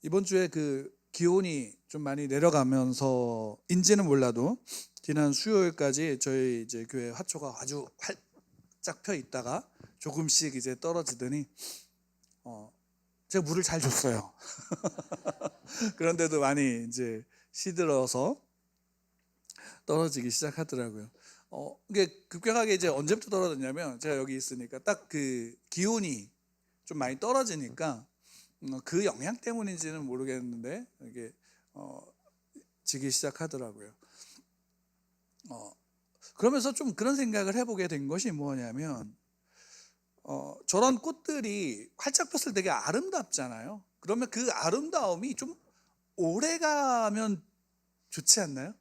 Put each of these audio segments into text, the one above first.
이번 주에 그 기온이 좀 많이 내려가면서인지는 몰라도 지난 수요일까지 저희 이제 교회 화초가 아주 활짝 펴 있다가 조금씩 이제 떨어지더니 제가 물을 잘 줬어요. 그런데도 많이 이제 시들어서 떨어지기 시작하더라고요. 이게 급격하게 이제 언제부터 떨어졌냐면 제가 여기 있으니까 딱 그 기온이 좀 많이 떨어지니까 그 영향 때문인지는 모르겠는데 이게 지기 시작하더라고요. 그러면서 좀 그런 생각을 해보게 된 것이 뭐냐면 저런 꽃들이 활짝 폈을 때 되게 아름답잖아요. 그러면 그 아름다움이 좀 오래 가면 좋지 않나요?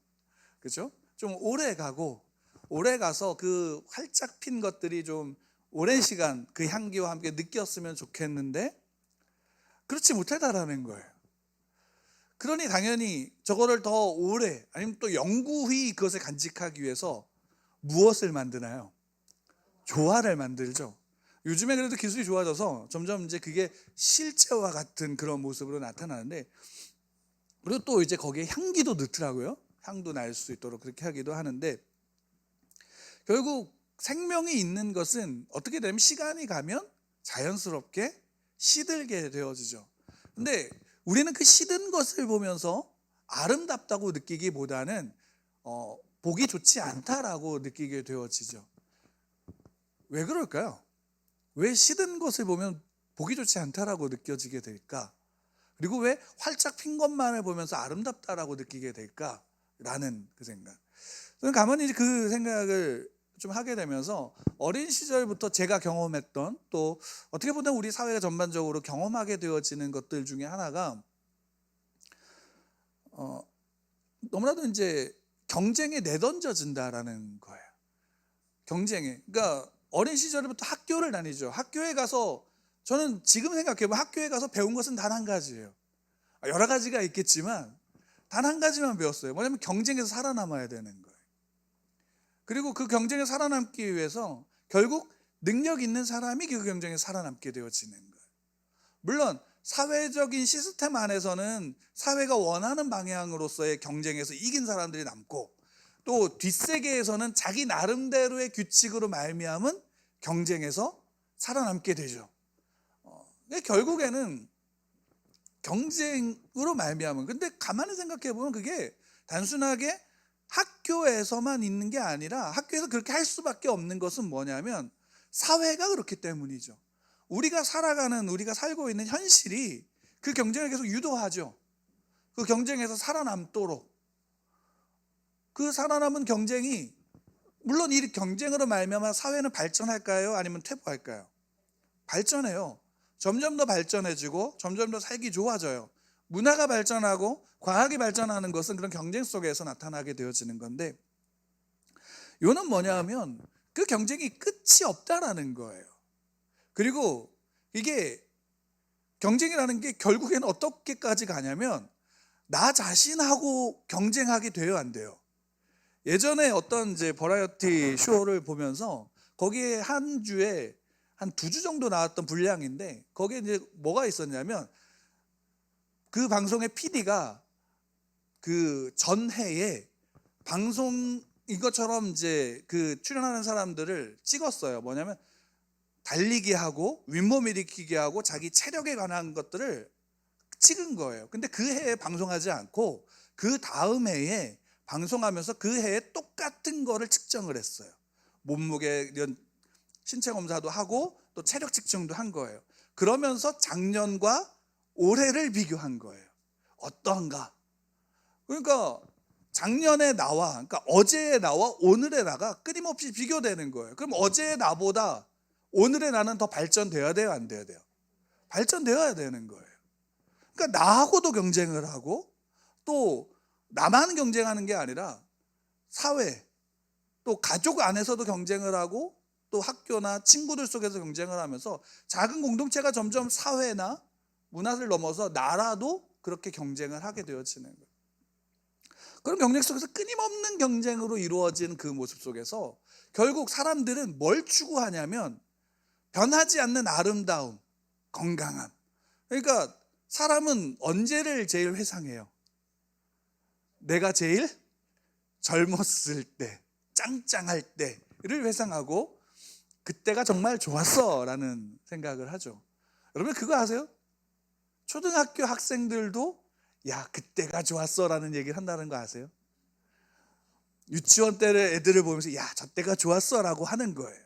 그렇죠? 좀 오래 가고 오래 가서 그 활짝 핀 것들이 좀 오랜 시간 그 향기와 함께 느꼈으면 좋겠는데 그렇지 못하다라는 거예요. 그러니 당연히 저거를 더 오래 아니면 또 영구히 그것을 간직하기 위해서 무엇을 만드나요? 조화를 만들죠. 요즘에 그래도 기술이 좋아져서 점점 이제 그게 실제와 같은 그런 모습으로 나타나는데, 그리고 또 이제 거기에 향기도 넣더라고요. 향도 날 수 있도록 그렇게 하기도 하는데, 결국 생명이 있는 것은 어떻게 되면 시간이 가면 자연스럽게 시들게 되어지죠. 근데 우리는 그 시든 것을 보면서 아름답다고 느끼기보다는 보기 좋지 않다라고 느끼게 되어지죠. 왜 그럴까요? 왜 시든 것을 보면 보기 좋지 않다라고 느껴지게 될까? 그리고 왜 활짝 핀 것만을 보면서 아름답다라고 느끼게 될까라는 그 생각. 저는 가만히 그 생각을 좀 하게 되면서 어린 시절부터 제가 경험했던, 또 어떻게 보면 우리 사회가 전반적으로 경험하게 되어지는 것들 중에 하나가 너무나도 이제 경쟁에 내던져진다라는 거예요. 경쟁에. 그러니까 어린 시절부터 학교를 다니죠. 학교에 가서 저는 지금 생각해보면 학교에 가서 배운 것은 단 한 가지예요. 여러 가지가 있겠지만 단 한 가지만 배웠어요. 뭐냐면 경쟁에서 살아남아야 되는 거예요. 그리고 그 경쟁에 살아남기 위해서 결국 능력 있는 사람이 그 경쟁에 살아남게 되어지는 거예요. 물론 사회적인 시스템 안에서는 사회가 원하는 방향으로서의 경쟁에서 이긴 사람들이 남고, 또 뒷세계에서는 자기 나름대로의 규칙으로 말미암은 경쟁에서 살아남게 되죠. 결국에는 경쟁으로 말미암은, 근데 가만히 생각해 보면 그게 단순하게 학교에서만 있는 게 아니라, 학교에서 그렇게 할 수밖에 없는 것은 뭐냐면 사회가 그렇기 때문이죠. 우리가 살고 있는 현실이 그 경쟁을 계속 유도하죠. 그 경쟁에서 살아남도록. 그 살아남은 경쟁이, 물론 이 경쟁으로 말미암아 사회는 발전할까요? 아니면 퇴보할까요? 발전해요. 점점 더 발전해지고 점점 더 살기 좋아져요. 문화가 발전하고 과학이 발전하는 것은 그런 경쟁 속에서 나타나게 되어지는 건데, 이거는 뭐냐 하면 그 경쟁이 끝이 없다라는 거예요. 그리고 이게 경쟁이라는 게 결국에는 어떻게까지 가냐면 나 자신하고 경쟁하게 돼요, 안 돼요? 예전에 어떤 이제 버라이어티 쇼를 보면서 거기에 한 주에 한 2주 정도 나왔던 분량인데, 거기에 이제 뭐가 있었냐면 그 방송의 PD가 그 전해에 방송 이것처럼 이제 그 출연하는 사람들을 찍었어요. 뭐냐면 달리기 하고 윗몸 일으키기 하고 자기 체력에 관한 것들을 찍은 거예요. 근데 그 해에 방송하지 않고 그 다음 해에 방송하면서 그 해에 똑같은 거를 측정을 했어요. 몸무게 이런 신체 검사도 하고 또 체력 측정도 한 거예요. 그러면서 작년과 올해를 비교한 거예요. 어떠한가? 그러니까 작년의 나와, 그러니까 어제의 나와 오늘의 나가 끊임없이 비교되는 거예요. 그럼 어제의 나보다 오늘의 나는 더 발전되어야 돼요, 안 돼야 돼요? 발전되어야 되는 거예요. 그러니까 나하고도 경쟁을 하고, 또 나만 경쟁하는 게 아니라 사회, 또 가족 안에서도 경쟁을 하고, 또 학교나 친구들 속에서 경쟁을 하면서 작은 공동체가 점점 사회나 문화를 넘어서 나라도 그렇게 경쟁을 하게 되어지는 거예요. 그런 경쟁 속에서 끊임없는 경쟁으로 이루어진 그 모습 속에서 결국 사람들은 뭘 추구하냐면 변하지 않는 아름다움, 건강함. 그러니까 사람은 언제를 제일 회상해요? 내가 제일 젊었을 때, 짱짱할 때를 회상하고 그때가 정말 좋았어 라는 생각을 하죠. 여러분 그거 아세요? 초등학교 학생들도 야 그때가 좋았어 라는 얘기를 한다는 거 아세요? 유치원 때 애들을 보면서 야 저 때가 좋았어 라고 하는 거예요.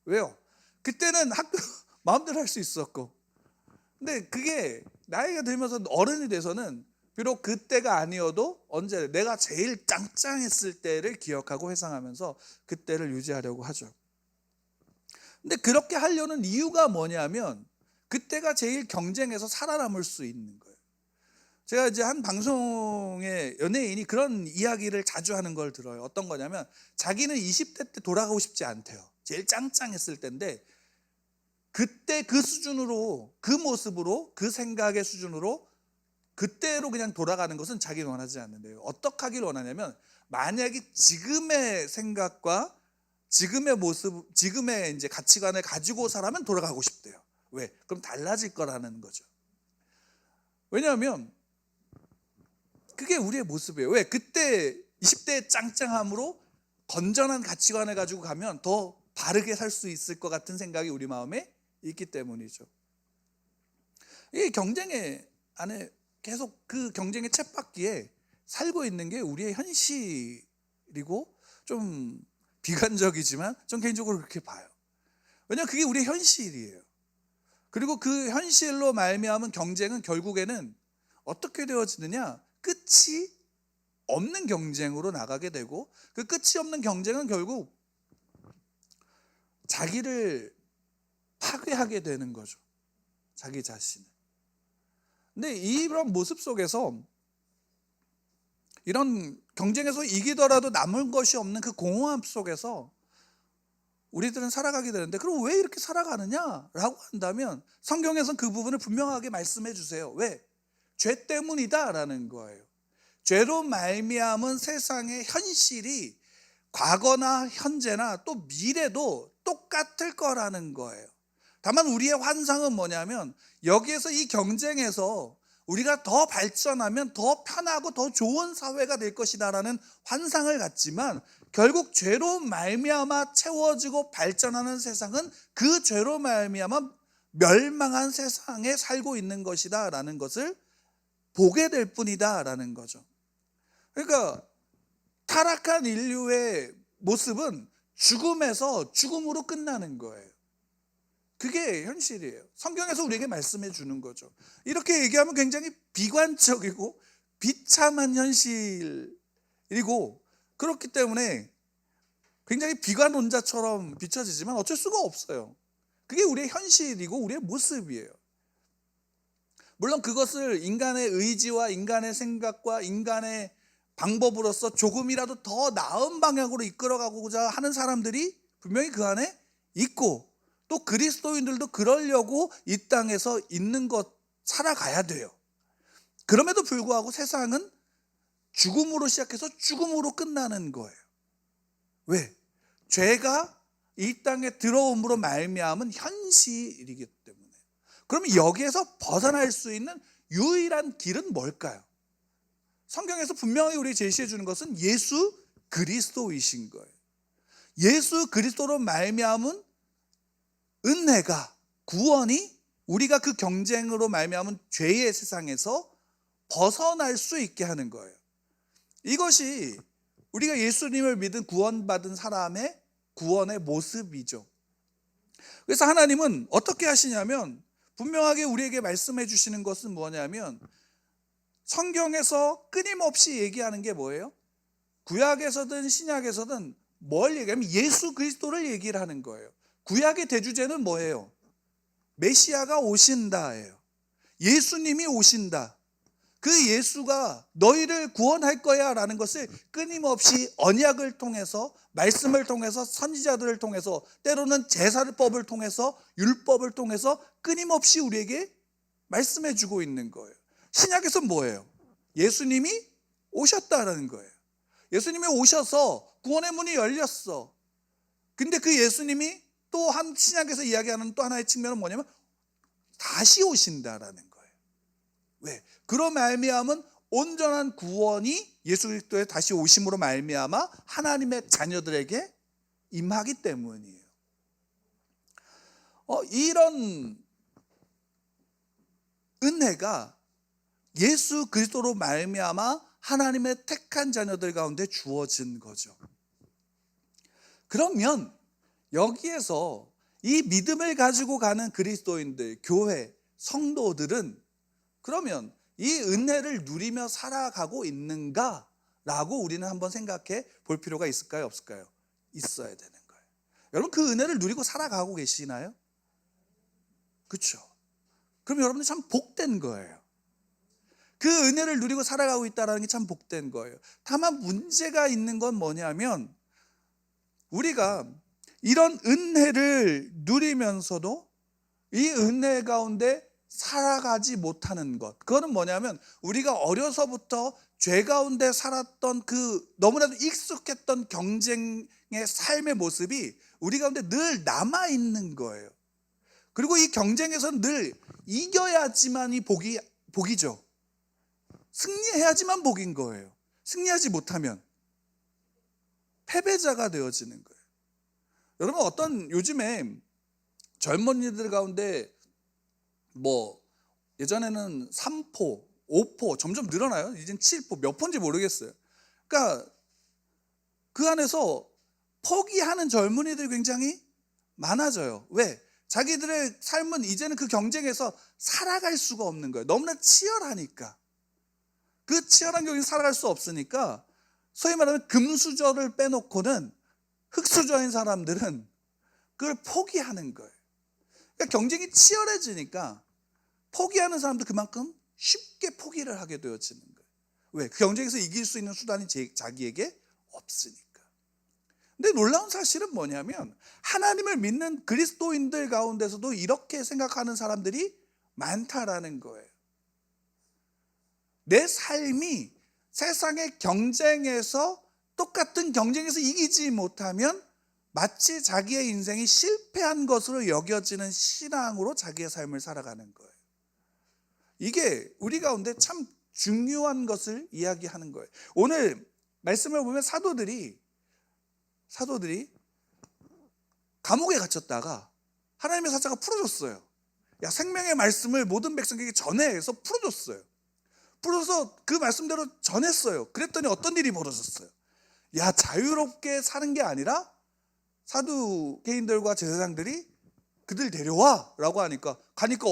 왜요? 그때는 학교 마음대로 할 수 있었고, 근데 그게 나이가 들면서 어른이 돼서는 비록 그때가 아니어도 언제 내가 제일 짱짱했을 때를 기억하고 회상하면서 그때를 유지하려고 하죠. 근데 그렇게 하려는 이유가 뭐냐면 그때가 제일 경쟁에서 살아남을 수 있는 거예요. 제가 이제 한 방송에 연예인이 그런 이야기를 자주 하는 걸 들어요. 어떤 거냐면 자기는 20대 때 돌아가고 싶지 않대요. 제일 짱짱했을 때인데 그때 그 수준으로, 그 모습으로, 그 생각의 수준으로 그때로 그냥 돌아가는 것은 자기는 원하지 않는데요. 어떻게 하길 원하냐면 만약에 지금의 생각과 지금의 모습, 지금의 이제 가치관을 가지고 살아면 돌아가고 싶대요. 왜? 그럼 달라질 거라는 거죠. 왜냐하면 그게 우리의 모습이에요. 왜? 그때 20대의 짱짱함으로 건전한 가치관을 가지고 가면 더 바르게 살 수 있을 것 같은 생각이 우리 마음에 있기 때문이죠. 이 경쟁의 안에 계속 그 경쟁의 쳇바퀴에 살고 있는 게 우리의 현실이고, 좀 비관적이지만 전 개인적으로 그렇게 봐요. 왜냐하면 그게 우리의 현실이에요. 그리고 그 현실로 말미암은 경쟁은 결국에는 어떻게 되어지느냐, 끝이 없는 경쟁으로 나가게 되고, 그 끝이 없는 경쟁은 결국 자기를 파괴하게 되는 거죠. 자기 자신을. 근데 이런 모습 속에서, 이런 경쟁에서 이기더라도 남은 것이 없는 그 공허함 속에서 우리들은 살아가게 되는데, 그럼 왜 이렇게 살아가느냐라고 한다면 성경에서는 그 부분을 분명하게 말씀해 주세요. 왜? 죄 때문이다라는 거예요. 죄로 말미암은 세상의 현실이 과거나 현재나 또 미래도 똑같을 거라는 거예요. 다만 우리의 환상은 뭐냐면 여기에서 이 경쟁에서 우리가 더 발전하면 더 편하고 더 좋은 사회가 될 것이다라는 환상을 갖지만, 결국 죄로 말미암아 채워지고 발전하는 세상은 그 죄로 말미암아 멸망한 세상에 살고 있는 것이다라는 것을 보게 될 뿐이다라는 거죠. 그러니까 타락한 인류의 모습은 죽음에서 죽음으로 끝나는 거예요. 그게 현실이에요. 성경에서 우리에게 말씀해 주는 거죠. 이렇게 얘기하면 굉장히 비관적이고 비참한 현실이고, 그렇기 때문에 굉장히 비관론자처럼 비춰지지만 어쩔 수가 없어요. 그게 우리의 현실이고 우리의 모습이에요. 물론 그것을 인간의 의지와 인간의 생각과 인간의 방법으로서 조금이라도 더 나은 방향으로 이끌어가고자 하는 사람들이 분명히 그 안에 있고, 또 그리스도인들도 그러려고 이 땅에서 있는 것, 살아가야 돼요. 그럼에도 불구하고 세상은 죽음으로 시작해서 죽음으로 끝나는 거예요. 왜? 죄가 이 땅에 들어옴으로 말미암은 현실이기 때문에. 그러면 여기에서 벗어날 수 있는 유일한 길은 뭘까요? 성경에서 분명히 우리 제시해 주는 것은 예수 그리스도이신 거예요. 예수 그리스도로 말미암은 은혜가, 구원이 우리가 그 경쟁으로 말미암은 죄의 세상에서 벗어날 수 있게 하는 거예요. 이것이 우리가 예수님을 믿은 구원받은 사람의 구원의 모습이죠. 그래서 하나님은 어떻게 하시냐면 분명하게 우리에게 말씀해 주시는 것은 뭐냐면, 성경에서 끊임없이 얘기하는 게 뭐예요? 구약에서든 신약에서든 뭘 얘기하면 예수 그리스도를 얘기를 하는 거예요. 구약의 대주제는 뭐예요? 메시아가 오신다예요. 예수님이 오신다. 그 예수가 너희를 구원할 거야 라는 것을 끊임없이 언약을 통해서, 말씀을 통해서, 선지자들을 통해서, 때로는 제사법을 통해서, 율법을 통해서 끊임없이 우리에게 말씀해 주고 있는 거예요. 신약에서는 뭐예요? 예수님이 오셨다라는 거예요. 예수님이 오셔서 구원의 문이 열렸어. 근데 그 예수님이 또 한 신약에서 이야기하는 또 하나의 측면은 뭐냐면 다시 오신다라는 거예요. 왜? 그로 말미암은 온전한 구원이 예수 그리스도의 다시 오심으로 말미암아 하나님의 자녀들에게 임하기 때문이에요. 이런 은혜가 예수 그리스도로 말미암아 하나님의 택한 자녀들 가운데 주어진 거죠. 그러면 여기에서 이 믿음을 가지고 가는 그리스도인들, 교회, 성도들은 그러면 이 은혜를 누리며 살아가고 있는가라고 우리는 한번 생각해 볼 필요가 있을까요? 없을까요? 있어야 되는 거예요. 여러분, 그 은혜를 누리고 살아가고 계시나요? 그렇죠. 그럼 여러분들 참 복된 거예요. 그 은혜를 누리고 살아가고 있다는 게 참 복된 거예요. 다만 문제가 있는 건 뭐냐면 우리가 이런 은혜를 누리면서도 이 은혜 가운데 살아가지 못하는 것, 그거는 뭐냐면 우리가 어려서부터 죄 가운데 살았던 그 너무나도 익숙했던 경쟁의 삶의 모습이 우리 가운데 늘 남아있는 거예요. 그리고 이 경쟁에서는 늘 이겨야지만이 복이죠. 승리해야지만 복인 거예요. 승리하지 못하면 패배자가 되어지는 거예요. 여러분, 어떤 요즘에 젊은이들 가운데 예전에는 3포, 5포 점점 늘어나요. 이젠 7포, 몇 포인지 모르겠어요. 그러니까 그 안에서 포기하는 젊은이들이 굉장히 많아져요. 왜? 자기들의 삶은 이제는 그 경쟁에서 살아갈 수가 없는 거예요. 너무나 치열하니까. 그 치열한 경쟁에서 살아갈 수 없으니까 소위 말하면 금수저를 빼놓고는 흙수저인 사람들은 그걸 포기하는 거예요. 그러니까 경쟁이 치열해지니까 포기하는 사람도 그만큼 쉽게 포기를 하게 되어지는 거예요. 왜? 그 경쟁에서 이길 수 있는 수단이 자기에게 없으니까. 근데 놀라운 사실은 뭐냐면 하나님을 믿는 그리스도인들 가운데서도 이렇게 생각하는 사람들이 많다라는 거예요. 내 삶이 세상의 경쟁에서 똑같은 경쟁에서 이기지 못하면 마치 자기의 인생이 실패한 것으로 여겨지는 신앙으로 자기의 삶을 살아가는 거예요. 이게 우리 가운데 참 중요한 것을 이야기하는 거예요. 오늘 말씀을 보면 사도들이 감옥에 갇혔다가 하나님의 사자가 풀어줬어요. 생명의 말씀을 모든 백성에게 전해서 풀어줬어요. 풀어서 그 말씀대로 전했어요. 그랬더니 어떤 일이 벌어졌어요? 자유롭게 사는 게 아니라 사두개인들과 제사장들이 그들 데려와 라고 하니까 가니까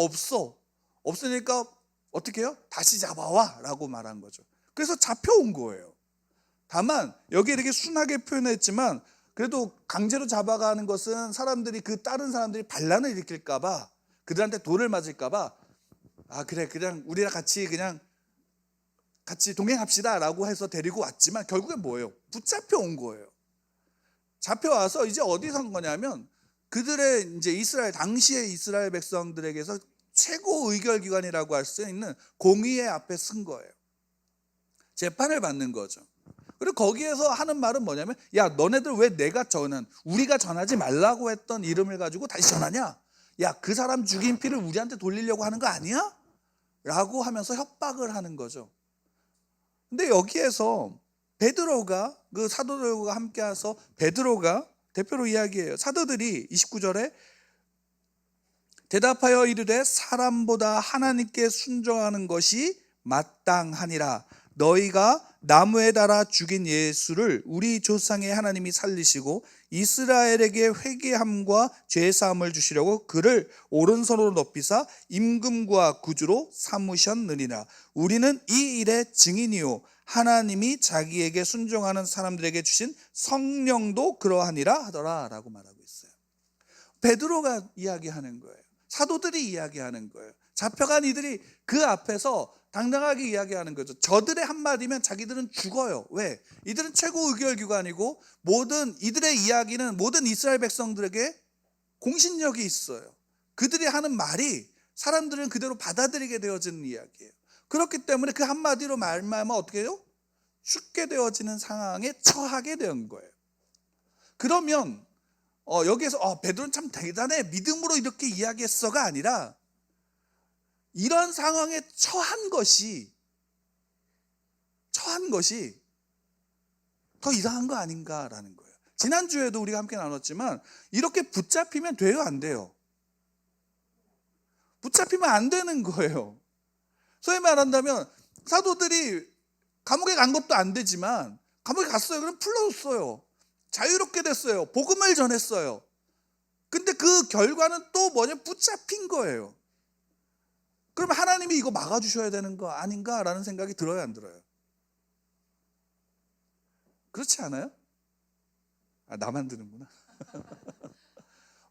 없으니까 어떻게 해요? 다시 잡아와 라고 말한 거죠. 그래서 잡혀온 거예요. 다만 여기에 이렇게 순하게 표현했지만 그래도 강제로 잡아가는 것은 다른 사람들이 반란을 일으킬까 봐, 그들한테 돌을 맞을까 봐 그래 그냥 우리랑 같이 동행합시다 라고 해서 데리고 왔지만 결국엔 뭐예요? 붙잡혀 온 거예요. 잡혀와서 이제 어디서 한 거냐면 그들의 이제 당시의 이스라엘 백성들에게서 최고 의결기관이라고 할 수 있는 공의회 앞에 쓴 거예요. 재판을 받는 거죠. 그리고 거기에서 하는 말은 뭐냐면 너네들 왜 우리가 전하지 말라고 했던 이름을 가지고 다시 전하냐? 그 사람 죽인 피를 우리한테 돌리려고 하는 거 아니야? 라고 하면서 협박을 하는 거죠. 근데 여기에서 베드로가 그 사도들과 함께 와서 베드로가 대표로 이야기해요. 사도들이 29절에 대답하여 이르되 사람보다 하나님께 순종하는 것이 마땅하니라. 너희가 나무에 달아 죽인 예수를 우리 조상의 하나님이 살리시고 이스라엘에게 회개함과 죄사함을 주시려고 그를 오른손으로 높이사 임금과 구주로 삼으셨느니라. 우리는 이 일의 증인이요 하나님이 자기에게 순종하는 사람들에게 주신 성령도 그러하니라 하더라 라고 말하고 있어요. 베드로가 이야기하는 거예요. 사도들이 이야기하는 거예요. 잡혀간 이들이 그 앞에서 당당하게 이야기하는 거죠. 저들의 한마디면 자기들은 죽어요. 왜? 이들은 최고 의결기관이고 이들의 이야기는 모든 이스라엘 백성들에게 공신력이 있어요. 그들이 하는 말이 사람들은 그대로 받아들이게 되어지는 이야기예요. 그렇기 때문에 그 한마디로 말하면 어떻게 해요? 죽게 되어지는 상황에 처하게 된 거예요. 그러면 여기에서 베드로는 참 대단해, 믿음으로 이렇게 이야기했어가 아니라 이런 상황에 처한 것이 더 이상한 거 아닌가라는 거예요. 지난주에도 우리가 함께 나눴지만 이렇게 붙잡히면 돼요, 안 돼요? 붙잡히면 안 되는 거예요. 소위 말한다면 사도들이 감옥에 간 것도 안 되지만 감옥에 갔어요. 그럼 풀려줬어요. 자유롭게 됐어요. 복음을 전했어요. 근데 그 결과는 또 뭐냐? 붙잡힌 거예요. 그럼 하나님이 이거 막아주셔야 되는 거 아닌가라는 생각이 들어요, 안 들어요? 그렇지 않아요? 나만 드는구나.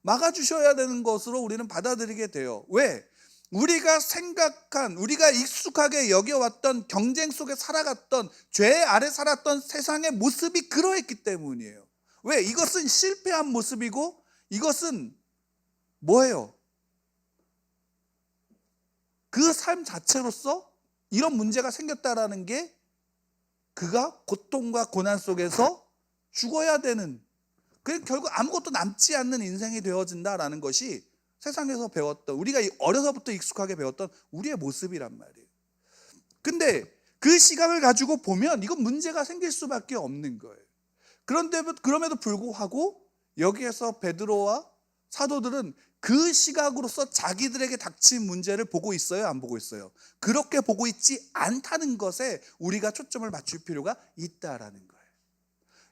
막아주셔야 되는 것으로 우리는 받아들이게 돼요. 왜? 우리가 생각한, 우리가 익숙하게 여겨왔던 경쟁 속에 살아갔던, 죄 아래 살았던 세상의 모습이 그러했기 때문이에요. 왜? 이것은 실패한 모습이고 이것은 뭐예요? 그 삶 자체로서 이런 문제가 생겼다라는 게 그가 고통과 고난 속에서 죽어야 되는, 결국 아무것도 남지 않는 인생이 되어진다라는 것이 세상에서 배웠던, 우리가 어려서부터 익숙하게 배웠던 우리의 모습이란 말이에요. 근데 그 시각을 가지고 보면 이건 문제가 생길 수밖에 없는 거예요. 그럼에도 불구하고 여기에서 베드로와 사도들은 그 시각으로서 자기들에게 닥친 문제를 보고 있어요, 안 보고 있어요? 그렇게 보고 있지 않다는 것에 우리가 초점을 맞출 필요가 있다라는 거예요.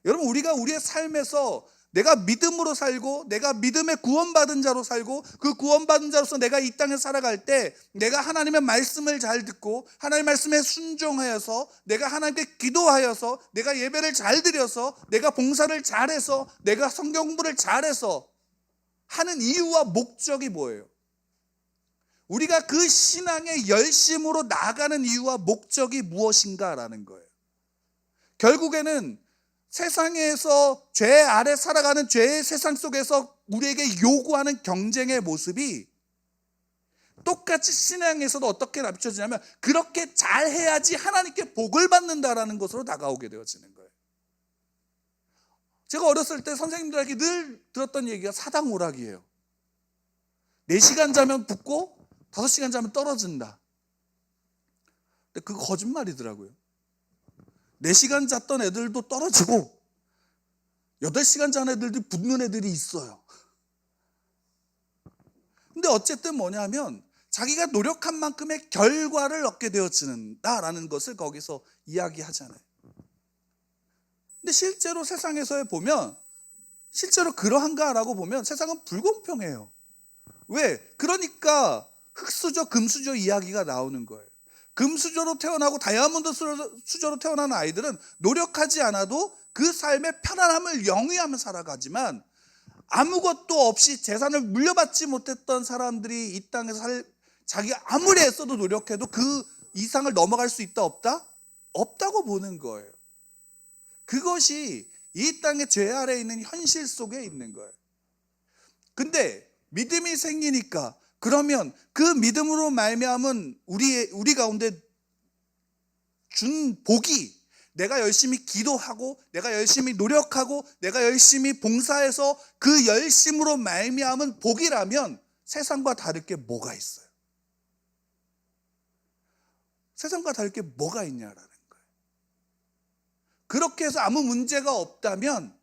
여러분, 우리가 우리의 삶에서 내가 믿음으로 살고 내가 믿음의 구원받은 자로 살고 그 구원받은 자로서 내가 이 땅에 살아갈 때 내가 하나님의 말씀을 잘 듣고 하나님의 말씀에 순종하여서 내가 하나님께 기도하여서 내가 예배를 잘 드려서 내가 봉사를 잘해서 내가 성경 공부를 잘해서 하는 이유와 목적이 뭐예요? 우리가 그 신앙의 열심으로 나아가는 이유와 목적이 무엇인가라는 거예요. 결국에는 세상에서 죄 아래 살아가는 죄의 세상 속에서 우리에게 요구하는 경쟁의 모습이 똑같이 신앙에서도 어떻게 비춰지냐면 그렇게 잘해야지 하나님께 복을 받는다라는 것으로 다가오게 되어지는 거예요. 제가 어렸을 때 선생님들에게 늘 들었던 얘기가 사당 오락이에요. 4시간 자면 붙고 5시간 자면 떨어진다. 근데 그거 거짓말이더라고요. 4시간 잤던 애들도 떨어지고 8시간 잔 애들도 붙는 애들이 있어요. 근데 어쨌든 뭐냐면 자기가 노력한 만큼의 결과를 얻게 되어지는다라는 것을 거기서 이야기하잖아요. 근데 실제로 세상에서 보면 실제로 그러한가라고 보면 세상은 불공평해요. 왜? 그러니까 흙수저, 금수저 이야기가 나오는 거예요. 금수저로 태어나고 다이아몬드 수저로 태어난 아이들은 노력하지 않아도 그 삶의 편안함을 영위하며 살아가지만 아무것도 없이 재산을 물려받지 못했던 사람들이 이 땅에서 자기가 아무리 애써도 노력해도 그 이상을 넘어갈 수 있다 없다? 없다고 보는 거예요. 그것이 이 땅의 죄 아래에 있는 현실 속에 있는 거예요. 근데 믿음이 생기니까 그러면 그 믿음으로 말미암은 우리 가운데 준 복이 내가 열심히 기도하고 내가 열심히 노력하고 내가 열심히 봉사해서 그 열심으로 말미암은 복이라면 세상과 다를 게 뭐가 있어요? 세상과 다를 게 뭐가 있냐라는 거예요. 그렇게 해서 아무 문제가 없다면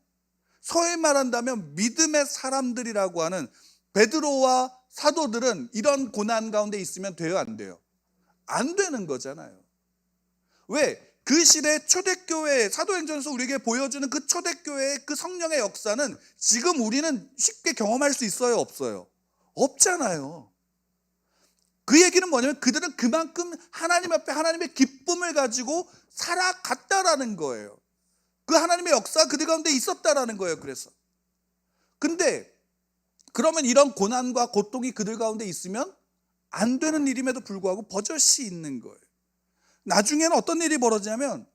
소위 말한다면 믿음의 사람들이라고 하는 베드로와 사도들은 이런 고난 가운데 있으면 돼요, 안 돼요? 안 되는 거잖아요. 왜? 그 시대 초대교회, 사도행전에서 우리에게 보여주는 그 초대교회의 그 성령의 역사는 지금 우리는 쉽게 경험할 수 있어요, 없어요? 없잖아요. 그 얘기는 뭐냐면 그들은 그만큼 하나님 앞에 하나님의 기쁨을 가지고 살아갔다라는 거예요. 그 하나님의 역사가 그들 가운데 있었다라는 거예요. 그래서 근데 그러면 이런 고난과 고통이 그들 가운데 있으면 안 되는 일임에도 불구하고 버젓이 있는 거예요. 나중에는 어떤 일이 벌어지냐면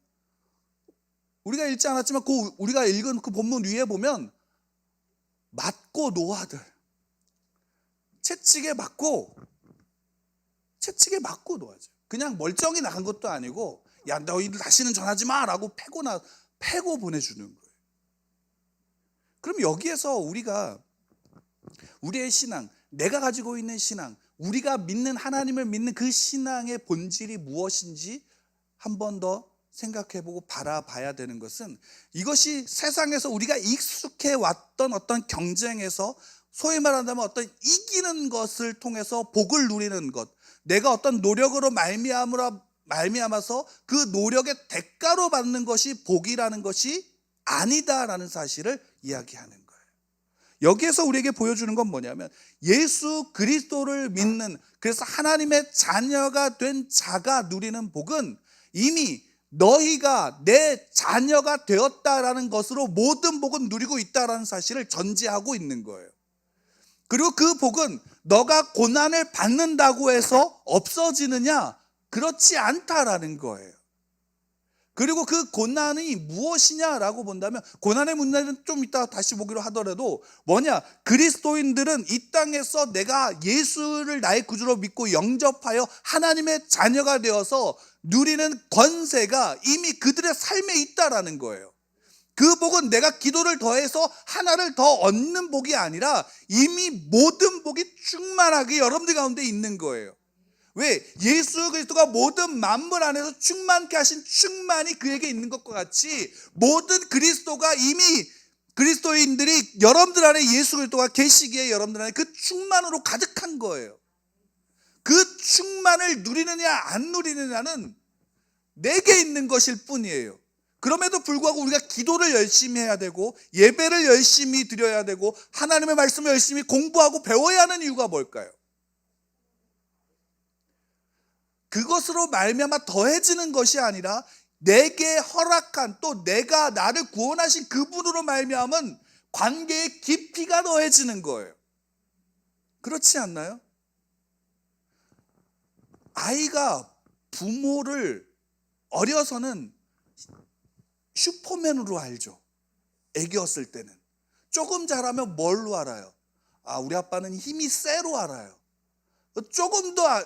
우리가 읽지 않았지만 우리가 읽은 그 본문 위에 보면 맞고 노아들 채찍에 맞고 노아죠. 그냥 멀쩡히 나간 것도 아니고 야 너희들 다시는 전하지 마라고 패고 보내주는 거예요. 그럼 여기에서 우리가 우리의 신앙, 내가 가지고 있는 신앙, 우리가 믿는 하나님을 믿는 그 신앙의 본질이 무엇인지 한 번 더 생각해보고 바라봐야 되는 것은, 이것이 세상에서 우리가 익숙해 왔던 어떤 경쟁에서 소위 말한다면 어떤 이기는 것을 통해서 복을 누리는 것, 내가 어떤 노력으로 말미암아서 그 노력의 대가로 받는 것이 복이라는 것이 아니다라는 사실을 이야기하는 거예요. 여기에서 우리에게 보여주는 건 뭐냐면, 예수 그리스도를 믿는, 그래서 하나님의 자녀가 된 자가 누리는 복은 이미 너희가 내 자녀가 되었다라는 것으로 모든 복은 누리고 있다라는 사실을 전제하고 있는 거예요. 그리고 그 복은 너가 고난을 받는다고 해서 없어지느냐? 그렇지 않다라는 거예요. 그리고 그 고난이 무엇이냐라고 본다면, 고난의 문제는 좀 이따 다시 보기로 하더라도 뭐냐? 그리스도인들은 이 땅에서 내가 예수를 나의 구주로 믿고 영접하여 하나님의 자녀가 되어서 누리는 권세가 이미 그들의 삶에 있다라는 거예요. 그 복은 내가 기도를 더해서 하나를 더 얻는 복이 아니라 이미 모든 복이 충만하게 여러분들 가운데 있는 거예요. 왜? 예수 그리스도가 모든 만물 안에서 충만케 하신 충만이 그에게 있는 것과 같이, 모든 그리스도가 이미 그리스도인들이 여러분들 안에 예수 그리스도가 계시기에 여러분들 안에 그 충만으로 가득한 거예요. 그 충만을 누리느냐 안 누리느냐는 내게 있는 것일 뿐이에요. 그럼에도 불구하고 우리가 기도를 열심히 해야 되고 예배를 열심히 드려야 되고 하나님의 말씀을 열심히 공부하고 배워야 하는 이유가 뭘까요? 그것으로 말미암아 더해지는 것이 아니라 내게 허락한, 또 내가 나를 구원하신 그분으로 말미암은 관계의 깊이가 더해지는 거예요. 그렇지 않나요? 아이가 부모를 어려서는 슈퍼맨으로 알죠. 애기였을 때는. 조금 자라면 뭘로 알아요? 아, 우리 아빠는 힘이 세로 알아요. 조금 더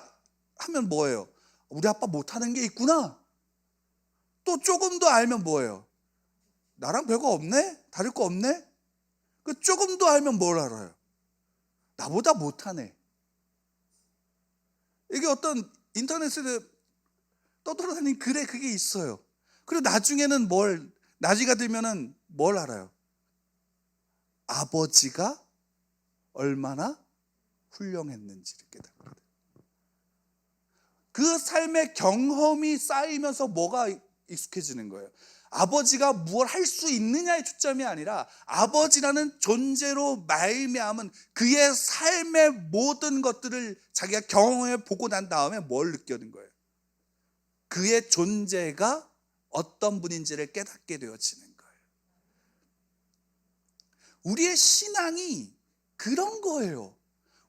하면 뭐예요? 우리 아빠 못하는 게 있구나. 또 조금 더 알면 뭐예요? 나랑 별거 없네? 다를 거 없네? 그 조금 더 알면 뭘 알아요? 나보다 못하네. 이게 어떤 인터넷에 떠돌아다니는 글에 그게 있어요. 그리고 나중에는 나이가 들면은 뭘 알아요? 아버지가 얼마나 훌륭했는지를 깨닫거든요. 그 삶의 경험이 쌓이면서 뭐가 익숙해지는 거예요? 아버지가 무엇 할 수 있느냐의 초점이 아니라 아버지라는 존재로 말미암은 그의 삶의 모든 것들을 자기가 경험해 보고 난 다음에 뭘 느끼는 거예요? 그의 존재가 어떤 분인지를 깨닫게 되어지는 거예요. 우리의 신앙이 그런 거예요.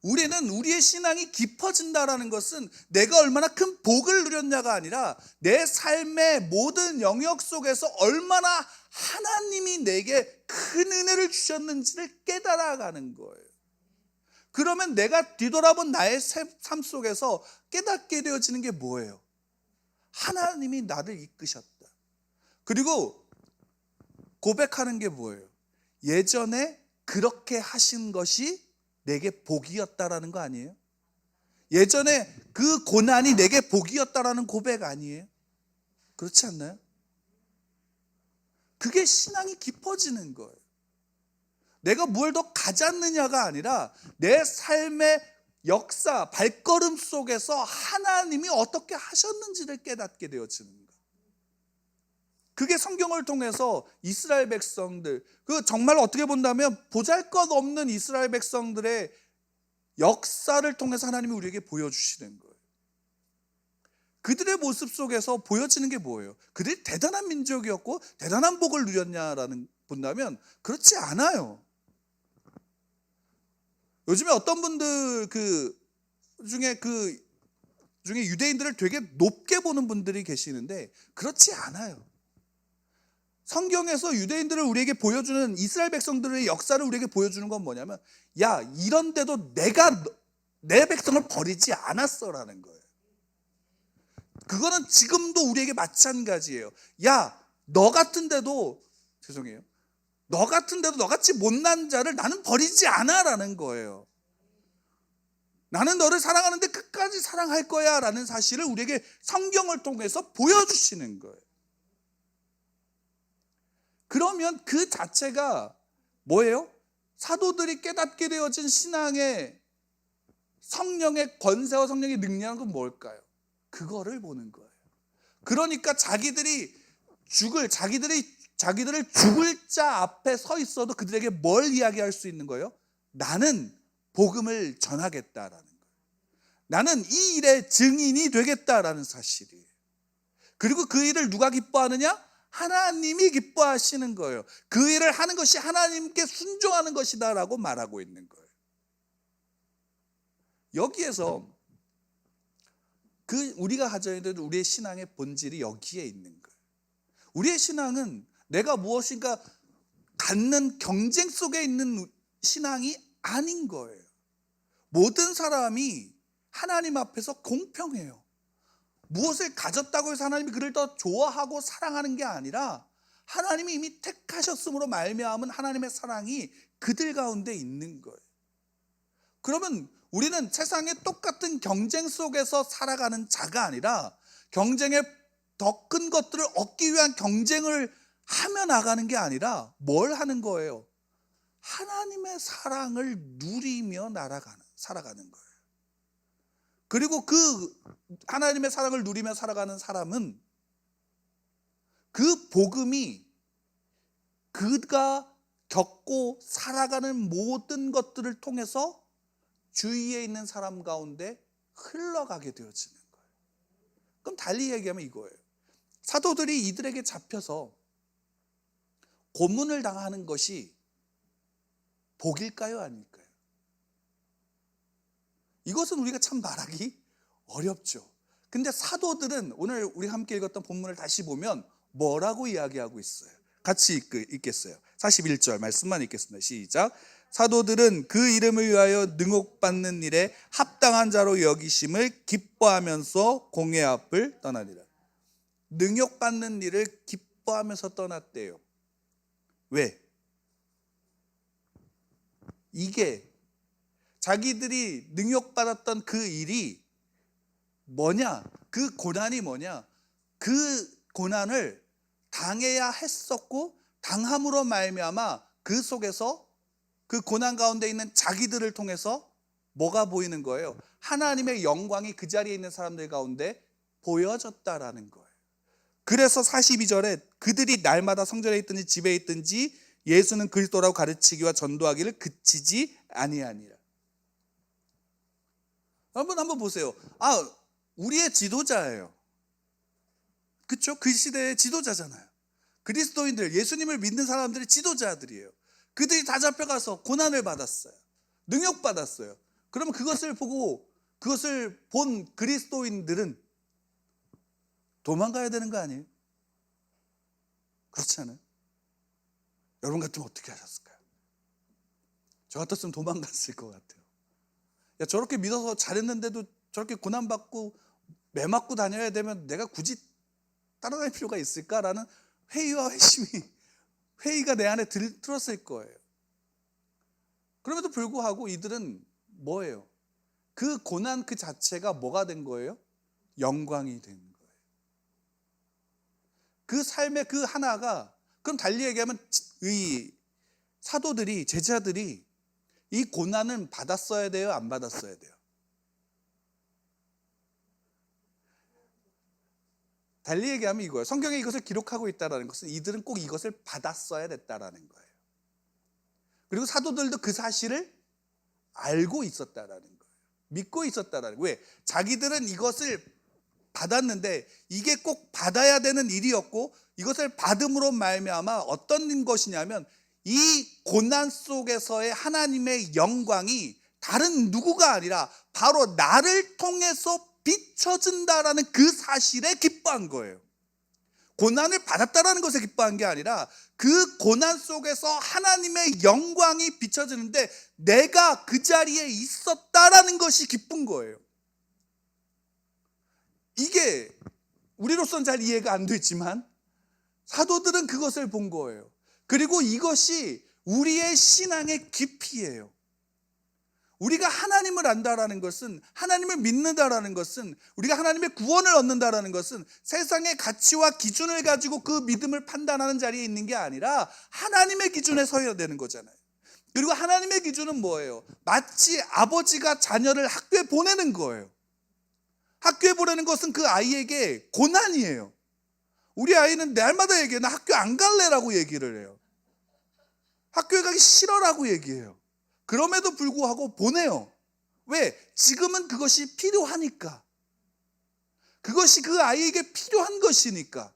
우리의 신앙이 깊어진다는 것은 내가 얼마나 큰 복을 누렸냐가 아니라 내 삶의 모든 영역 속에서 얼마나 하나님이 내게 큰 은혜를 주셨는지를 깨달아가는 거예요. 그러면 내가 뒤돌아본 나의 삶 속에서 깨닫게 되어지는 게 뭐예요? 하나님이 나를 이끄셨다. 그리고 고백하는 게 뭐예요? 예전에 그렇게 하신 것이 내게 복이었다라는 거 아니에요? 예전에 그 고난이 내게 복이었다라는 고백 아니에요? 그렇지 않나요? 그게 신앙이 깊어지는 거예요. 내가 뭘 더 가졌느냐가 아니라 내 삶의 역사, 발걸음 속에서 하나님이 어떻게 하셨는지를 깨닫게 되어지는 거예요. 그게 성경을 통해서 이스라엘 백성들, 그 정말 어떻게 본다면 보잘것없는 이스라엘 백성들의 역사를 통해서 하나님이 우리에게 보여주시는 거예요. 그들의 모습 속에서 보여지는 게 뭐예요? 그들이 대단한 민족이었고 대단한 복을 누렸냐라는 본다면 그렇지 않아요. 요즘에 어떤 분들 중에 유대인들을 되게 높게 보는 분들이 계시는데 그렇지 않아요. 성경에서 유대인들을 우리에게 보여주는, 이스라엘 백성들의 역사를 우리에게 보여주는 건 뭐냐면, 야, 이런데도 내가 내 백성을 버리지 않았어라는 거예요. 그거는 지금도 우리에게 마찬가지예요. 야, 너 같은데도 너같이 못난 자를 나는 버리지 않아라는 거예요. 나는 너를 사랑하는데 끝까지 사랑할 거야 라는 사실을 우리에게 성경을 통해서 보여주시는 거예요. 그러면 그 자체가 뭐예요? 사도들이 깨닫게 되어진 신앙의 성령의 권세와 성령의 능력은 건 뭘까요? 그거를 보는 거예요. 그러니까 자기들을 죽을 자 앞에 서 있어도 그들에게 뭘 이야기할 수 있는 거예요? 나는 복음을 전하겠다라는 거예요. 나는 이 일의 증인이 되겠다라는 사실이에요. 그리고 그 일을 누가 기뻐하느냐? 하나님이 기뻐하시는 거예요. 그 일을 하는 것이 하나님께 순종하는 것이다라고 말하고 있는 거예요. 여기에서 우리가 가져야 되는 우리의 신앙의 본질이 여기에 있는 거예요. 우리의 신앙은 내가 무엇인가 갖는 경쟁 속에 있는 신앙이 아닌 거예요. 모든 사람이 하나님 앞에서 공평해요. 무엇을 가졌다고 해서 하나님이 그를 더 좋아하고 사랑하는 게 아니라 하나님이 이미 택하셨으므로 말미암은 하나님의 사랑이 그들 가운데 있는 거예요. 그러면 우리는 세상의 똑같은 경쟁 속에서 살아가는 자가 아니라 경쟁의 더 큰 것들을 얻기 위한 경쟁을 하며 나가는 게 아니라 뭘 하는 거예요? 하나님의 사랑을 누리며 살아가는 거예요. 그리고 그 하나님의 사랑을 누리며 살아가는 사람은 그 복음이 그가 겪고 살아가는 모든 것들을 통해서 주위에 있는 사람 가운데 흘러가게 되어지는 거예요. 그럼 달리 얘기하면 이거예요. 사도들이 이들에게 잡혀서 고문을 당하는 것이 복일까요? 아닐까요? 이것은 우리가 참 말하기 어렵죠. 근데 사도들은 오늘 우리 함께 읽었던 본문을 다시 보면 뭐라고 이야기하고 있어요? 같이 읽겠어요. 41절 말씀만 읽겠습니다. 시작. 사도들은 그 이름을 위하여 능옥받는 일에 합당한 자로 여기심을 기뻐하면서 공회 앞을 떠나니라. 능욕받는 일을 기뻐하면서 떠났대요. 왜? 이게 자기들이 능욕받았던 그 일이 뭐냐? 그 고난이 뭐냐? 그 고난을 당해야 했었고 당함으로 말미암아 그 속에서 그 고난 가운데 있는 자기들을 통해서 뭐가 보이는 거예요? 하나님의 영광이 그 자리에 있는 사람들 가운데 보여졌다라는 거예요. 그래서 42절에 그들이 날마다 성전에 있든지 집에 있든지 예수는 그리스도라고 가르치기와 전도하기를 그치지 아니하니라. 여러분 한번 보세요. 우리의 지도자예요. 그렇죠? 그 시대의 지도자잖아요. 그리스도인들, 예수님을 믿는 사람들의 지도자들이에요. 그들이 다 잡혀가서 고난을 받았어요. 능욕받았어요. 그러면 그것을 본 그리스도인들은 도망가야 되는 거 아니에요? 그렇지 않아요? 여러분 같으면 어떻게 하셨을까요? 저 같았으면 도망갔을 것 같아요. 야, 저렇게 믿어서 잘했는데도 저렇게 고난받고 매 맞고 다녀야 되면 내가 굳이 따라갈 필요가 있을까라는 회의와 회의가 내 안에 들었을 거예요. 그럼에도 불구하고 이들은 뭐예요? 그 고난 그 자체가 뭐가 된 거예요? 영광이 된 거예요. 그 삶의 그 하나가, 그럼 달리 얘기하면 이 사도들이, 제자들이 이 고난은 받았어야 돼요? 안 받았어야 돼요? 달리 얘기하면 이거예요. 성경에 이것을 기록하고 있다는 것은 이들은 꼭 이것을 받았어야 됐다라는 거예요. 그리고 사도들도 그 사실을 알고 있었다라는 거예요. 믿고 있었다라는 거예요. 왜? 자기들은 이것을 받았는데 이게 꼭 받아야 되는 일이었고 이것을 받음으로 말미암아 어떤 것이냐면 이 고난 속에서의 하나님의 영광이 다른 누구가 아니라 바로 나를 통해서 비춰진다라는 그 사실에 기뻐한 거예요. 고난을 받았다라는 것에 기뻐한 게 아니라 그 고난 속에서 하나님의 영광이 비춰지는데 내가 그 자리에 있었다라는 것이 기쁜 거예요. 이게 우리로서는 잘 이해가 안 되지만 사도들은 그것을 본 거예요. 그리고 이것이 우리의 신앙의 깊이예요. 우리가 하나님을 하나님을 안다라는 것은, 하나님을 믿는다라는 것은, 우리가 하나님의 구원을 얻는다라는 것은 세상의 가치와 기준을 가지고 그 믿음을 판단하는 자리에 있는 게 아니라 하나님의 기준에 서야 되는 거잖아요. 그리고 하나님의 기준은 뭐예요? 마치 아버지가 자녀를 학교에 보내는 거예요. 학교에 보내는 것은 그 아이에게 고난이에요. 우리 아이는 날마다 얘기해요. 나 학교 안 갈래라고 얘기를 해요. 학교에 가기 싫어라고 얘기해요. 그럼에도 불구하고 보내요. 왜? 지금은 그것이 필요하니까. 그것이 그 아이에게 필요한 것이니까.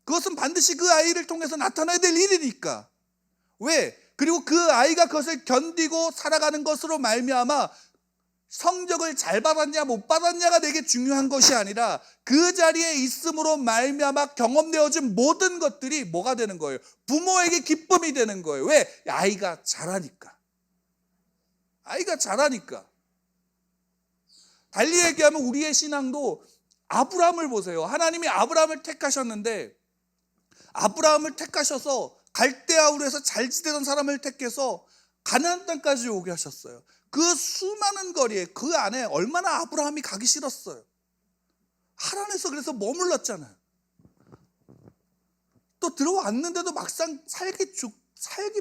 그것은 반드시 그 아이를 통해서 나타나야 될 일이니까. 왜? 그리고 그 아이가 그것을 견디고 살아가는 것으로 말미암아 성적을 잘 받았냐 못 받았냐가 되게 중요한 것이 아니라 그 자리에 있음으로 말미암아 경험되어진 모든 것들이 뭐가 되는 거예요? 부모에게 기쁨이 되는 거예요. 왜? 아이가 잘하니까. 아이가 잘하니까. 달리 얘기하면 우리의 신앙도 아브라함을 보세요. 하나님이 아브라함을 택하셨는데 아브라함을 택하셔서 갈대아우르에서 잘 지내던 사람을 택해서 가나안 땅까지 오게 하셨어요. 그 수많은 거리에 그 안에 얼마나 아브라함이 가기 싫었어요. 하란에서 그래서 머물렀잖아요. 또 들어왔는데도 막상 살기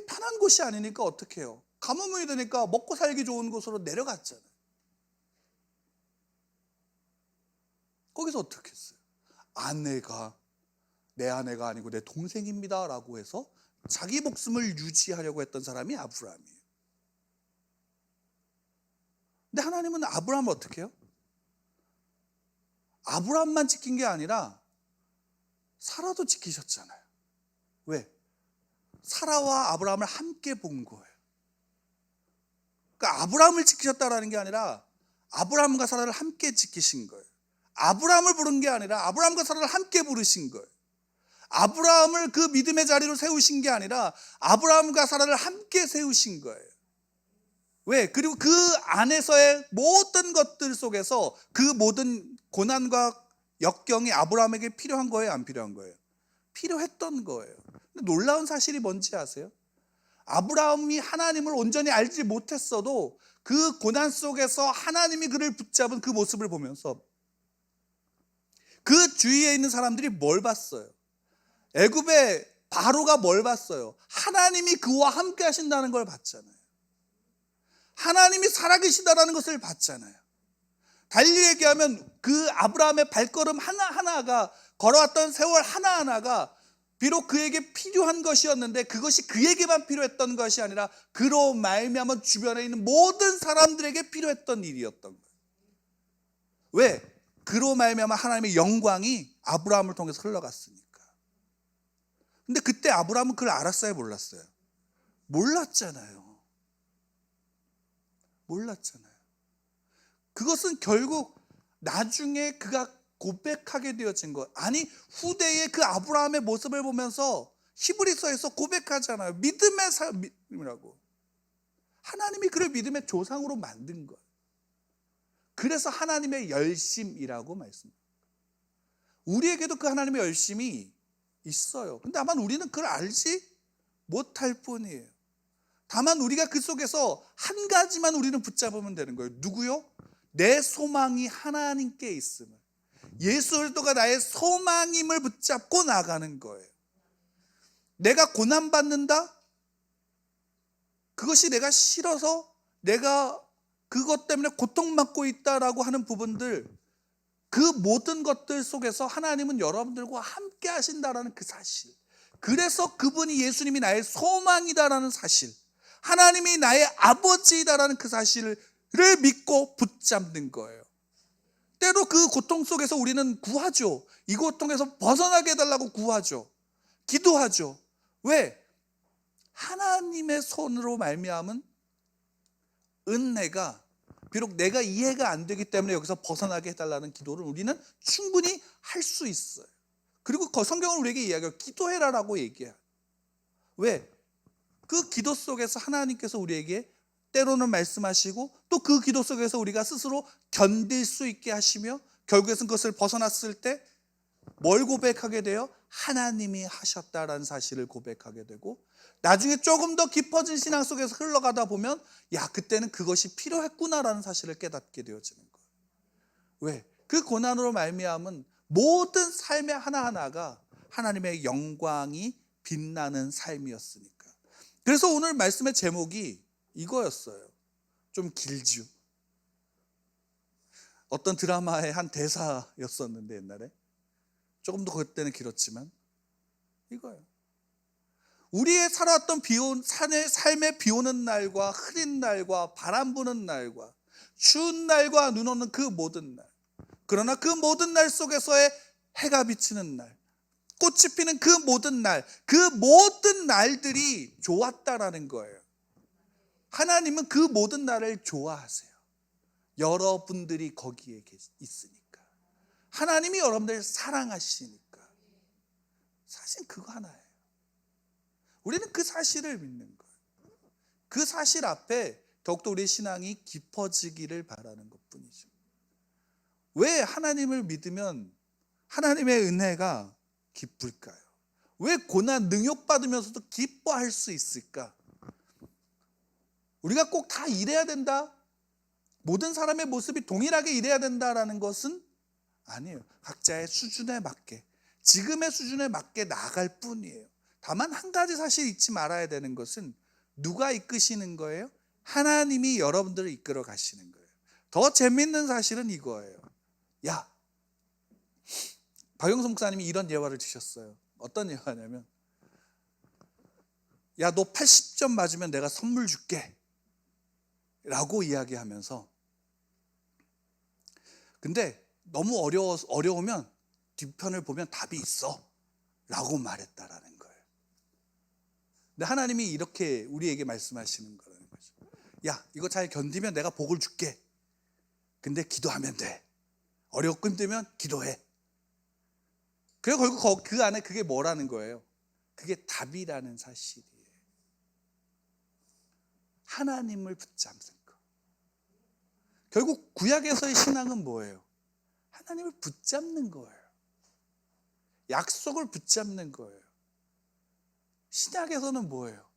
편한 곳이 아니니까 어떻게 해요? 가뭄이 되니까 먹고 살기 좋은 곳으로 내려갔잖아요. 거기서 어떻게 했어요? 아내가 내 아내가 아니고 내 동생입니다 라고 해서 자기 목숨을 유지하려고 했던 사람이 아브라함이에요. 근데 하나님은 아브라함을 어떻게 해요? 아브라함만 지킨 게 아니라 사라도 지키셨잖아요. 왜? 사라와 아브라함을 함께 본 거예요. 그러니까 아브라함을 지키셨다라는 게 아니라 아브라함과 사라를 함께 지키신 거예요. 아브라함을 부른 게 아니라 아브라함과 사라를 함께 부르신 거예요. 아브라함을 그 믿음의 자리로 세우신 게 아니라 아브라함과 사라를 함께 세우신 거예요. 왜? 그리고 그 안에서의 모든 것들 속에서 그 모든 고난과 역경이 아브라함에게 필요한 거예요? 안 필요한 거예요? 필요했던 거예요. 근데 놀라운 사실이 뭔지 아세요? 아브라함이 하나님을 온전히 알지 못했어도 그 고난 속에서 하나님이 그를 붙잡은 그 모습을 보면서 그 주위에 있는 사람들이 뭘 봤어요? 애굽의 바로가 뭘 봤어요? 하나님이 그와 함께 하신다는 걸 봤잖아요. 하나님이 살아계시다라는 것을 봤잖아요. 달리 얘기하면 그 아브라함의 발걸음 하나하나가, 걸어왔던 세월 하나하나가 비록 그에게 필요한 것이었는데 그것이 그에게만 필요했던 것이 아니라 그로 말미암아 주변에 있는 모든 사람들에게 필요했던 일이었던 거예요. 왜? 그로 말미암아 하나님의 영광이 아브라함을 통해서 흘러갔으니까. 근데 그때 아브라함은 그걸 알았어요, 몰랐어요? 몰랐잖아요. 그것은 결국 나중에 그가 고백하게 되어진 것. 아니, 후대의 그 아브라함의 모습을 보면서 히브리서에서 고백하잖아요. 믿음의 삶이라고. 하나님이 그를 믿음의 조상으로 만든 거예요. 그래서 하나님의 열심이라고 말씀합니다. 우리에게도 그 하나님의 열심이 있어요. 근데 다만 우리는 그걸 알지 못할 뿐이에요. 다만 우리가 그 속에서 한 가지만 우리는 붙잡으면 되는 거예요. 누구요? 내 소망이 하나님께 있음을. 예수 그리스도가 나의 소망임을 붙잡고 나가는 거예요. 내가 고난받는다? 그것이 내가 싫어서 내가 그것 때문에 고통받고 있다라고 하는 부분들, 그 모든 것들 속에서 하나님은 여러분들과 함께 하신다라는 그 사실, 그래서 그분이 예수님이 나의 소망이다라는 사실, 하나님이 나의 아버지이다라는 그 사실을 믿고 붙잡는 거예요. 때로 그 고통 속에서 우리는 구하죠. 이 고통에서 벗어나게 해달라고 구하죠. 기도하죠. 왜? 하나님의 손으로 말미암은 은혜가, 비록 내가 이해가 안 되기 때문에 여기서 벗어나게 해달라는 기도를 우리는 충분히 할 수 있어요. 그리고 성경은 우리에게 이야기해요. 기도해라라고 얘기해요. 왜? 그 기도 속에서 하나님께서 우리에게 때로는 말씀하시고 또 그 기도 속에서 우리가 스스로 견딜 수 있게 하시며 결국에는 그것을 벗어났을 때 뭘 고백하게 돼요? 하나님이 하셨다라는 사실을 고백하게 되고, 나중에 조금 더 깊어진 신앙 속에서 흘러가다 보면 야, 그때는 그것이 필요했구나라는 사실을 깨닫게 되어지는 거예요. 왜? 그 고난으로 말미암은 모든 삶의 하나하나가 하나님의 영광이 빛나는 삶이었으니까. 그래서 오늘 말씀의 제목이 이거였어요. 좀 길죠. 어떤 드라마의 한 대사였었는데, 옛날에 조금 더 그때는 길었지만 이거예요. 우리의 살아왔던 삶의 비 오는 날과 흐린 날과 바람 부는 날과 추운 날과 눈 오는 그 모든 날, 그러나 그 모든 날 속에서의 해가 비치는 날, 꽃이 피는 그 모든 날, 그 모든 날들이 좋았다라는 거예요. 하나님은 그 모든 날을 좋아하세요. 여러분들이 거기에 있으니까. 하나님이 여러분들을 사랑하시니까. 사실 그거 하나예요. 우리는 그 사실을 믿는 거예요. 그 사실 앞에 더욱더 우리의 신앙이 깊어지기를 바라는 것뿐이죠. 왜 하나님을 믿으면 하나님의 은혜가 기쁠까요? 왜 고난 능욕받으면서도 기뻐할 수 있을까? 우리가 꼭 다 이래야 된다, 모든 사람의 모습이 동일하게 이래야 된다라는 것은 아니에요. 각자의 수준에 맞게, 지금의 수준에 맞게 나아갈 뿐이에요. 다만 한 가지 사실 잊지 말아야 되는 것은 누가 이끄시는 거예요? 하나님이 여러분들을 이끌어 가시는 거예요. 더 재밌는 사실은 이거예요. 야, 박영선 목사님이 이런 예화를 주셨어요. 어떤 예화냐면, 야, 너 80점 맞으면 내가 선물 줄게 라고 이야기하면서, 근데 너무 어려우면 뒤편을 보면 답이 있어 라고 말했다라는 거예요. 근데 하나님이 이렇게 우리에게 말씀하시는 거라는 거죠. 야, 이거 잘 견디면 내가 복을 줄게. 근데 기도하면 돼. 어렵고 힘들면 기도해. 그리고 결국 그 안에 그게 뭐라는 거예요? 그게 답이라는 사실이에요. 하나님을 붙잡는 거. 결국 구약에서의 신앙은 뭐예요? 하나님을 붙잡는 거예요. 약속을 붙잡는 거예요. 신약에서는 뭐예요?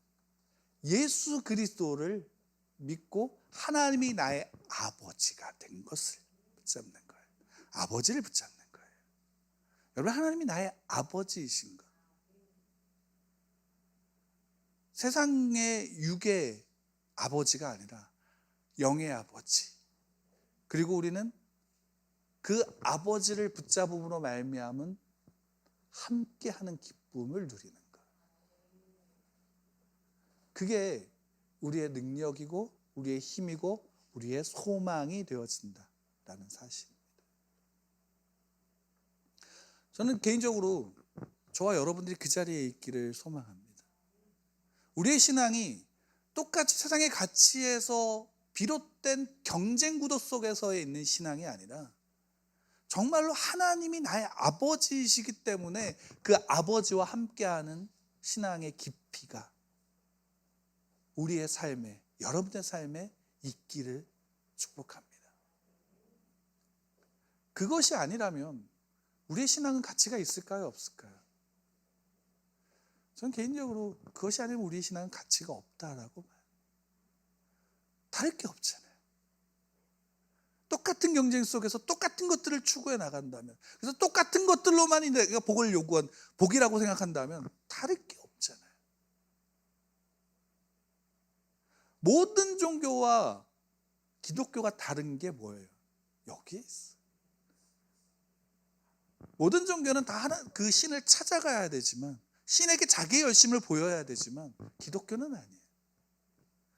예수 그리스도를 믿고 하나님이 나의 아버지가 된 것을 붙잡는 거예요. 아버지를 붙잡는 거예요. 여러분, 하나님이 나의 아버지이신가? 세상의 육의 아버지가 아니라 영의 아버지. 그리고 우리는 그 아버지를 붙잡음으로 말미암은 함께하는 기쁨을 누리는 거예요. 그게 우리의 능력이고 우리의 힘이고 우리의 소망이 되어진다라는 사실입니다. 저는 개인적으로 저와 여러분들이 그 자리에 있기를 소망합니다. 우리의 신앙이 똑같이 세상의 가치에서 비롯된 경쟁 구도 속에서 있는 신앙이 아니라 정말로 하나님이 나의 아버지이시기 때문에 그 아버지와 함께하는 신앙의 깊이가 우리의 삶에, 여러분의 삶에 있기를 축복합니다. 그것이 아니라면 우리의 신앙은 가치가 있을까요? 없을까요? 저는 개인적으로 그것이 아니면 우리의 신앙은 가치가 없다라고 봐요. 다를 게 없잖아요. 똑같은 경쟁 속에서 똑같은 것들을 추구해 나간다면, 그래서 똑같은 것들로만 내가 복을 요구한 복이라고 생각한다면 다를 게 없잖아요. 모든 종교와 기독교가 다른 게 뭐예요? 여기에 있어요. 모든 종교는 다 하나 그 신을 찾아가야 되지만, 신에게 자기의 열심을 보여야 되지만, 기독교는 아니에요.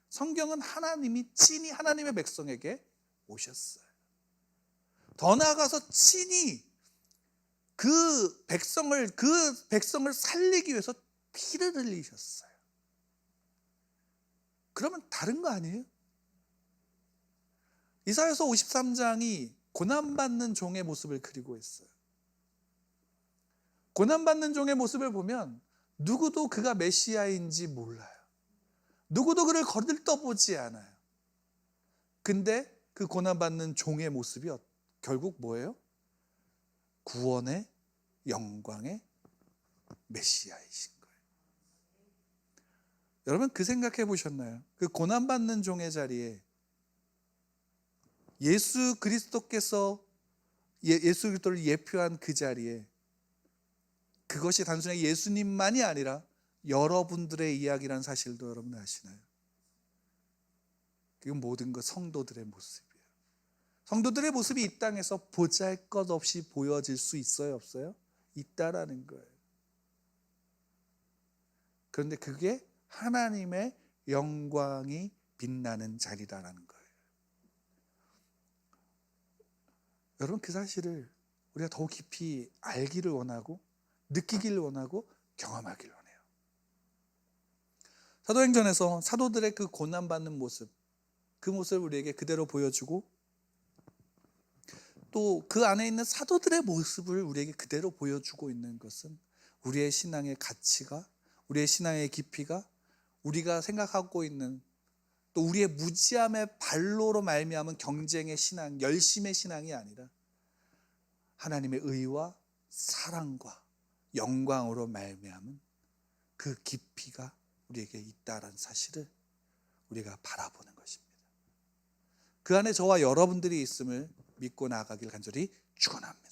성경은 하나님이 친히 하나님의 백성에게 오셨어요. 더 나아가서 친히 그 백성을 살리기 위해서 피를 흘리셨어요. 그러면 다른 거 아니에요? 이사야서 53장이 고난받는 종의 모습을 그리고 있어요. 고난받는 종의 모습을 보면 누구도 그가 메시아인지 몰라요. 누구도 그를 거들떠보지 않아요. 근데 그 고난받는 종의 모습이 결국 뭐예요? 구원의 영광의 메시아이신 거예요. 여러분 그 생각해 보셨나요? 그 고난받는 종의 자리에 예수 그리스도께서 예수 그리스도를 예표한 그 자리에 그것이 단순히 예수님만이 아니라 여러분들의 이야기라는 사실도 여러분 아시나요? 그건 모든 것 성도들의 모습이에요. 성도들의 모습이 이 땅에서 보잘것없이 보여질 수 있어요, 없어요? 있다라는 거예요. 그런데 그게 하나님의 영광이 빛나는 자리다라는 거예요. 여러분 그 사실을 우리가 더 깊이 알기를 원하고 느끼기를 원하고 경험하기를 원해요. 사도행전에서 사도들의 그 고난받는 모습, 그 모습을 우리에게 그대로 보여주고 또 그 안에 있는 사도들의 모습을 우리에게 그대로 보여주고 있는 것은 우리의 신앙의 가치가, 우리의 신앙의 깊이가 우리가 생각하고 있는 또 우리의 무지함의 발로로 말미암은 경쟁의 신앙, 열심의 신앙이 아니라 하나님의 의와 사랑과 영광으로 말미암은 그 깊이가 우리에게 있다라는 사실을 우리가 바라보는 것입니다. 그 안에 저와 여러분들이 있음을 믿고 나아가길 간절히 축원합니다.